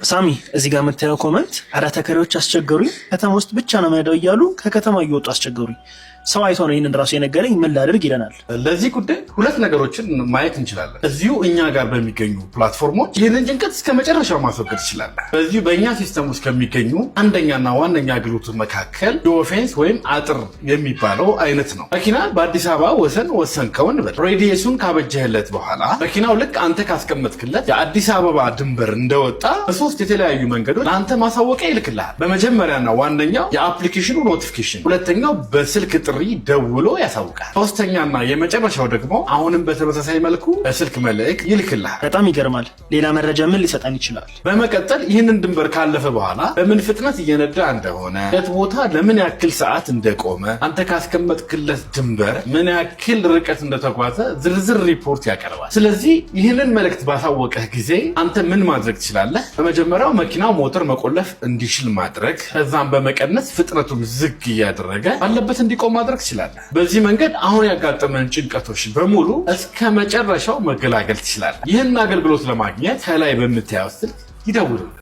ሳሚ እዚህ ጋር የምታየው ኮመንት አረ ተከራዮች አስቸገሩኝ፣ ከተማ ውስጥ ብቻ ነው የምሄደው እያሉ ከከተማ እየወጡ አስቸገሩኝ። ሰው አይቶ ነው ይሄንን ራሱ የነገረኝ፣ ምን ላድርግ ይለናል። ለዚህ ጉዳይ ሁለት ነገሮችን ማየት እንችላለን። እዚሁ እኛ ጋር በሚገኙ ፕላትፎርሞች ይህንን ጭንቀት እስከ መጨረሻው ማስወገድ ትችላለን። በዚሁ በእኛ ሲስተም ውስጥ ከሚገኙ አንደኛና ዋነኛ አገልግሎት መካከል ዲፌንስ ወይም አጥር የሚባለው አይነት ነው። መኪና በአዲስ አበባ ወሰን ወሰንከውን በል ሬዲየሱን ካበጀህለት በኋላ መኪናው ልክ አንተ ካስቀመጥክለት የአዲስ አበባ ድንበር እንደወጣ በሶስት የተለያዩ መንገዶች ለአንተ ማሳወቂያ ይልክልሃል። በመጀመሪያና ዋነኛው የአፕሊኬሽኑ ኖቲፊኬሽን፣ ሁለተኛው በስልክ ጥሪ ደውሎ ያሳውቃል። ሶስተኛና የመጨረሻው ደግሞ አሁንም በተመሳሳይ መልኩ በስልክ መልእክት ይልክልሃል። በጣም ይገርማል። ሌላ መረጃ ምን ሊሰጠን ይችላል? በመቀጠል ይህንን ድንበር ካለፈ በኋላ በምን ፍጥነት እየነዳ እንደሆነ፣ የት ቦታ ለምን ያክል ሰዓት እንደቆመ፣ አንተ ካስቀመጥክለት ድንበር ምን ያክል ርቀት እንደተጓዘ ዝርዝር ሪፖርት ያቀርባል። ስለዚህ ይህንን መልእክት ባሳወቀህ ጊዜ አንተ ምን ማድረግ ትችላለህ? በመጀመሪያው መኪናው ሞተር መቆለፍ እንዲችል ማድረግ፣ ከዛም በመቀነስ ፍጥነቱን ዝግ እያደረገ ባለበት እንዲቆም ማድረግ ትችላለህ። በዚህ መንገድ አሁን ያጋጠመን ጭንቀቶች በሙሉ እስከ መጨረሻው መገላገል ትችላለህ። ይህን አገልግሎት ለማግኘት ከላይ በምታየው ስልክ ይደውሉ።